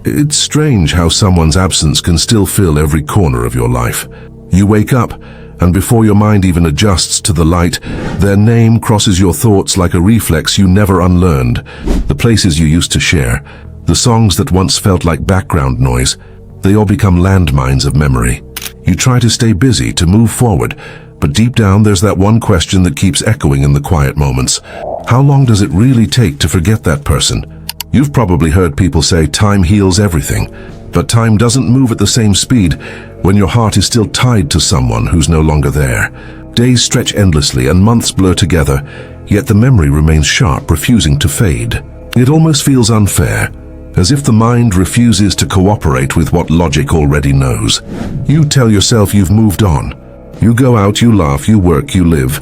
It's strange how someone's absence can still fill every corner of your life. You wake up, and before your mind even adjusts to the light, their name crosses your thoughts like a reflex you never unlearned. The places you used to share, the songs that once felt like background noise, they all become landmines of memory. You try to stay busy, to move forward, but deep down there's that one question that keeps echoing in the quiet moments. How long does it really take to forget that person? You've probably heard people say time heals everything, but time doesn't move at the same speed when your heart is still tied to someone who's no longer there. Days stretch endlessly and months blur together, yet the memory remains sharp, refusing to fade. It almost feels unfair, as if the mind refuses to cooperate with what logic already knows. You tell yourself you've moved on. You go out, you laugh, you work, you live,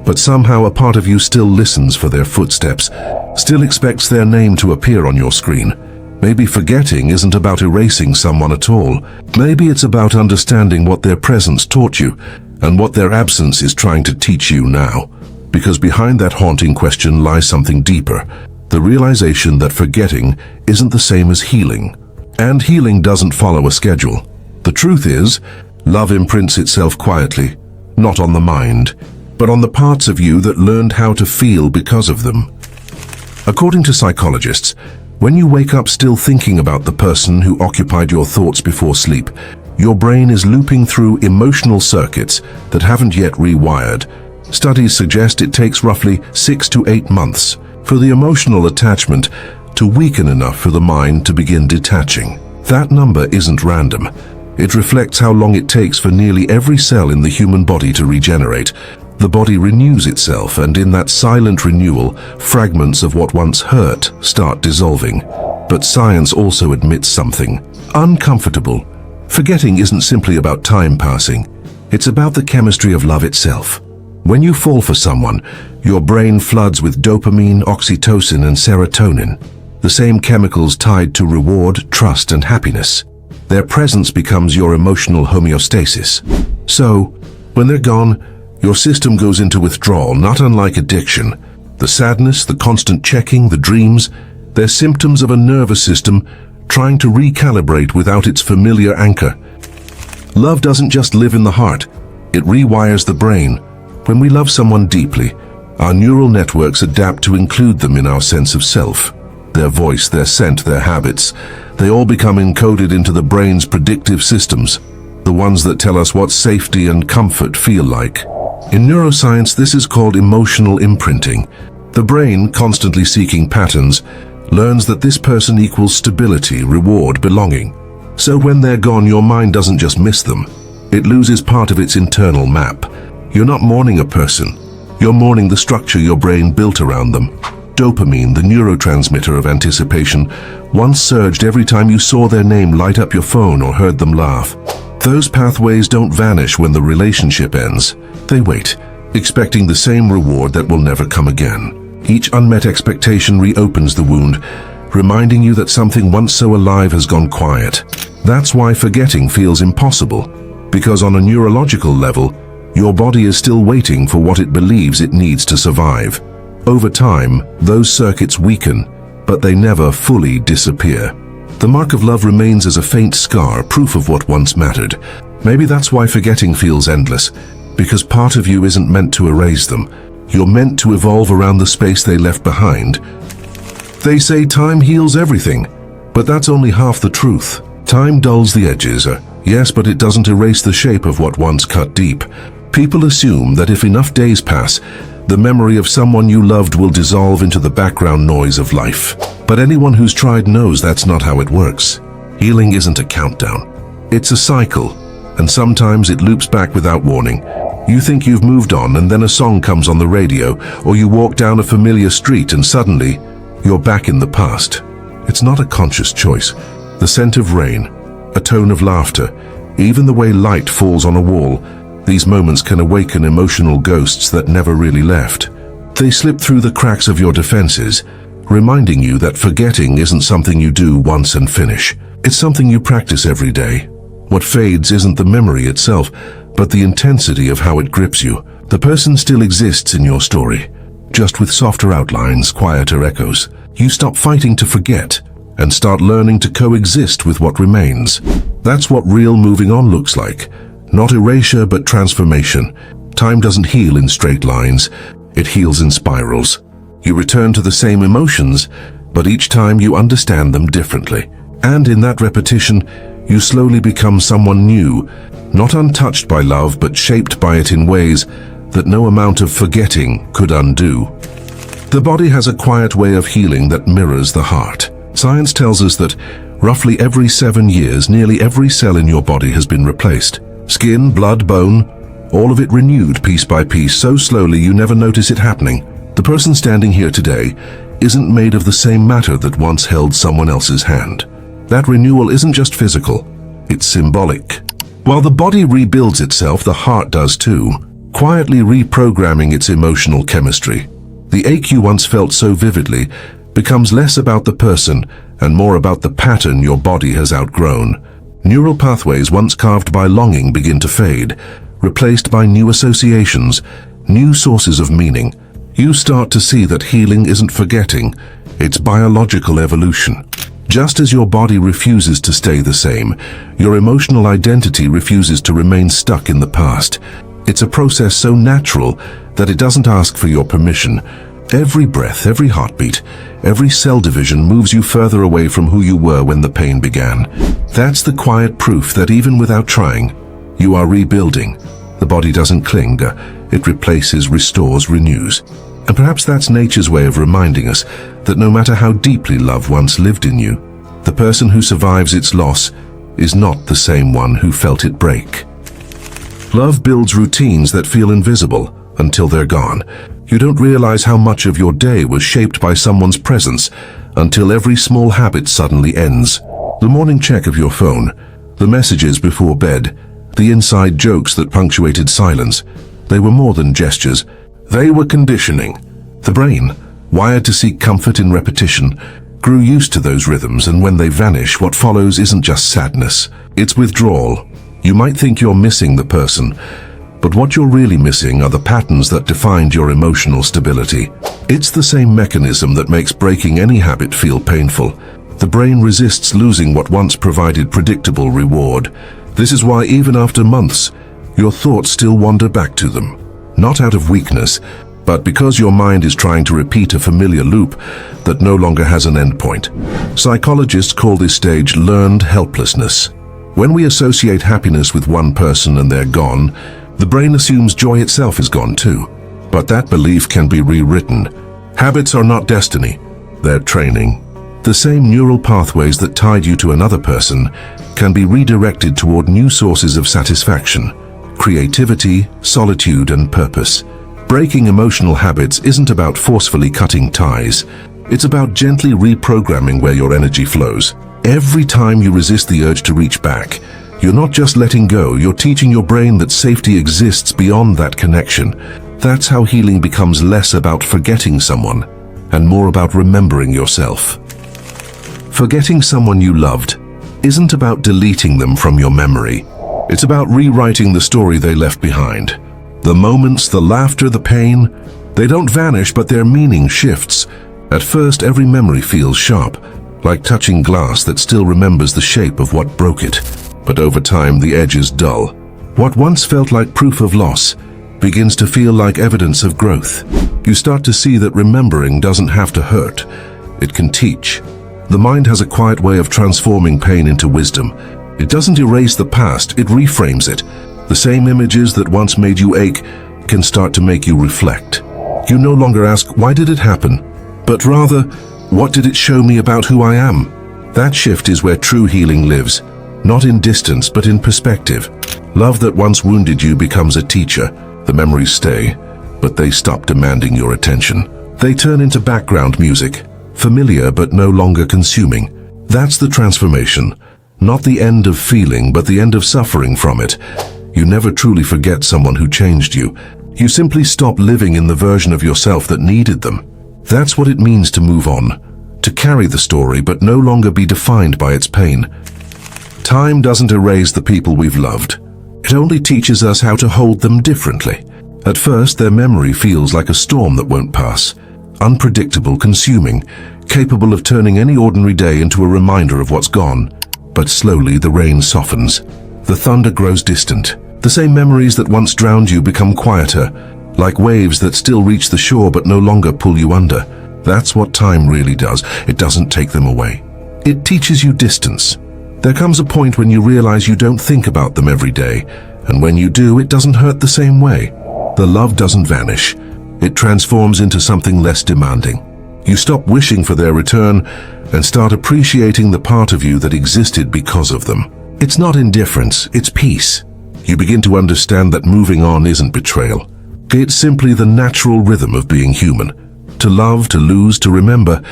but somehow a part of you still listens for their footsteps, still expects their name to appear on your screen. Maybe forgetting isn't about erasing someone at all. Maybe it's about understanding what their presence taught you and what their absence is trying to teach you now. Because behind that haunting question lies something deeper, the realization that forgetting isn't the same as healing. And healing doesn't follow a schedule. The truth is, love imprints itself quietly, not on the mind, but on the parts of you that learned how to feel because of them. According to psychologists, when you wake up still thinking about the person who occupied your thoughts before sleep, your brain is looping through emotional circuits that haven't yet rewired. Studies suggest it takes roughly 6 to 8 months for the emotional attachment to weaken enough for the mind to begin detaching. That number isn't random. It reflects how long it takes for nearly every cell in the human body to regenerate. The body renews itself, and in that silent renewal, fragments of what once hurt start dissolving. But science also admits something uncomfortable. Forgetting isn't simply about time passing. It's about the chemistry of love itself. When you fall for someone, your brain floods with dopamine, oxytocin, and serotonin, the same chemicals tied to reward, trust, and happiness. Their presence becomes your emotional homeostasis. So, when they're gone, your system goes into withdrawal, not unlike addiction. The sadness, the constant checking, the dreams, they're symptoms of a nervous system trying to recalibrate without its familiar anchor. Love doesn't just live in the heart, it rewires the brain. When we love someone deeply, our neural networks adapt to include them in our sense of self. Their voice, their scent, their habits, they all become encoded into the brain's predictive systems, the ones that tell us what safety and comfort feel like. In neuroscience, this is called emotional imprinting. The brain, constantly seeking patterns, learns that this person equals stability, reward, belonging. So when they're gone, your mind doesn't just miss them. It loses part of its internal map. You're not mourning a person. You're mourning the structure your brain built around them. Dopamine, the neurotransmitter of anticipation, once surged every time you saw their name light up your phone or heard them laugh. Those pathways don't vanish when the relationship ends. They wait, expecting the same reward that will never come again. Each unmet expectation reopens the wound, reminding you that something once so alive has gone quiet. That's why forgetting feels impossible, because on a neurological level, your body is still waiting for what it believes it needs to survive. Over time, those circuits weaken, but they never fully disappear. The mark of love remains as a faint scar, proof of what once mattered. Maybe that's why forgetting feels endless, because part of you isn't meant to erase them. You're meant to evolve around the space they left behind. They say time heals everything, but that's only half the truth. Time dulls the edges, yes, but it doesn't erase the shape of what once cut deep. People assume that if enough days pass, the memory of someone you loved will dissolve into the background noise of life. But anyone who's tried knows that's not how it works. Healing isn't a countdown. It's a cycle, and sometimes it loops back without warning. You think you've moved on, and then a song comes on the radio, or you walk down a familiar street and suddenly, you're back in the past. It's not a conscious choice. The scent of rain, a tone of laughter, even the way light falls on a wall, these moments can awaken emotional ghosts that never really left. They slip through the cracks of your defenses, reminding you that forgetting isn't something you do once and finish. It's something you practice every day. What fades isn't the memory itself, but the intensity of how it grips you. The person still exists in your story, just with softer outlines, quieter echoes. You stop fighting to forget, and start learning to coexist with what remains. That's what real moving on looks like. Not erasure, but transformation. Time doesn't heal in straight lines. It heals in spirals. You return to the same emotions, but each time you understand them differently. And in that repetition, you slowly become someone new, not untouched by love, but shaped by it in ways that no amount of forgetting could undo. The body has a quiet way of healing that mirrors the heart. Science tells us that roughly every 7 years, nearly every cell in your body has been replaced. Skin, blood, bone, all of it renewed piece by piece, so slowly you never notice it happening. The person standing here today isn't made of the same matter that once held someone else's hand. That renewal isn't just physical, it's symbolic. While the body rebuilds itself, the heart does too, quietly reprogramming its emotional chemistry. The ache you once felt so vividly becomes less about the person and more about the pattern your body has outgrown. Neural pathways once carved by longing begin to fade, replaced by new associations, new sources of meaning. You start to see that healing isn't forgetting, it's biological evolution. Just as your body refuses to stay the same, your emotional identity refuses to remain stuck in the past. It's a process so natural that it doesn't ask for your permission. Every breath, every heartbeat, every cell division moves you further away from who you were when the pain began. That's the quiet proof that even without trying, you are rebuilding. The body doesn't cling, it replaces, restores, renews. And perhaps that's nature's way of reminding us that no matter how deeply love once lived in you, the person who survives its loss is not the same one who felt it break. Love builds routines that feel invisible until they're gone. You don't realize how much of your day was shaped by someone's presence until every small habit suddenly ends. The morning check of your phone, the messages before bed, the inside jokes that punctuated silence, they were more than gestures. They were conditioning. The brain, wired to seek comfort in repetition, grew used to those rhythms, and when they vanish, what follows isn't just sadness, it's withdrawal. You might think you're missing the person, but what you're really missing are the patterns that defined your emotional stability. It's the same mechanism that makes breaking any habit feel painful. The brain resists losing what once provided predictable reward. This is why even after months, your thoughts still wander back to them. Not out of weakness, but because your mind is trying to repeat a familiar loop that no longer has an endpoint. Psychologists call this stage learned helplessness. When we associate happiness with one person and they're gone, the brain assumes joy itself is gone too. But that belief can be rewritten. Habits are not destiny, they're training. The same neural pathways that tied you to another person can be redirected toward new sources of satisfaction, creativity, solitude, and purpose. Breaking emotional habits isn't about forcefully cutting ties. It's about gently reprogramming where your energy flows. Every time you resist the urge to reach back, you're not just letting go, you're teaching your brain that safety exists beyond that connection. That's how healing becomes less about forgetting someone and more about remembering yourself. Forgetting someone you loved isn't about deleting them from your memory. It's about rewriting the story they left behind. The moments, the laughter, the pain, they don't vanish, but their meaning shifts. At first, every memory feels sharp, like touching glass that still remembers the shape of what broke it. But over time, the edge is dull. What once felt like proof of loss begins to feel like evidence of growth. You start to see that remembering doesn't have to hurt. It can teach. The mind has a quiet way of transforming pain into wisdom. It doesn't erase the past, it reframes it. The same images that once made you ache can start to make you reflect. You no longer ask, why did it happen? But rather, what did it show me about who I am? That shift is where true healing lives. Not in distance, but in perspective. Love that once wounded you becomes a teacher. The memories stay, but they stop demanding your attention. They turn into background music, familiar but no longer consuming. That's the transformation. Not the end of feeling, but the end of suffering from it. You never truly forget someone who changed you. You simply stop living in the version of yourself that needed them. That's what it means to move on. To carry the story, but no longer be defined by its pain. Time doesn't erase the people we've loved. It only teaches us how to hold them differently. At first, their memory feels like a storm that won't pass. Unpredictable, consuming. capable of turning any ordinary day into a reminder of what's gone. But slowly the rain softens. The thunder grows distant. The same memories that once drowned you become quieter, like waves that still reach the shore but no longer pull you under. That's what time really does. It doesn't take them away. It teaches you distance. There comes a point when you realize you don't think about them every day, and when you do, it doesn't hurt the same way. The love doesn't vanish. It transforms into something less demanding. You stop wishing for their return and start appreciating the part of you that existed because of them. It's not indifference, it's peace. You begin to understand that moving on isn't betrayal. It's simply the natural rhythm of being human. To love, to lose, to remember,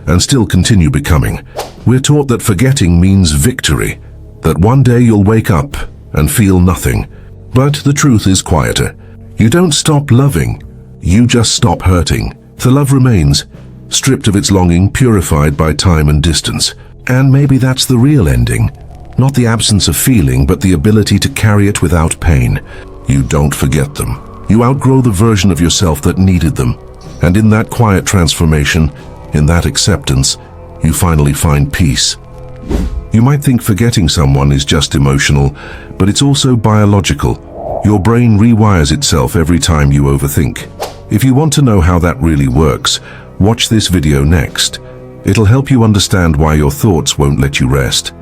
and still continue becoming. We're taught that forgetting means victory, that one day you'll wake up and feel nothing. But the truth is quieter. You don't stop loving, you just stop hurting. The love remains, stripped of its longing, purified by time and distance. And maybe that's the real ending. Not the absence of feeling, but the ability to carry it without pain. You don't forget them. You outgrow the version of yourself that needed them. And in that quiet transformation, in that acceptance, you finally find peace. You might think forgetting someone is just emotional, but it's also biological. Your brain rewires itself every time you overthink. If you want to know how that really works, watch this video next. It'll help you understand why your thoughts won't let you rest.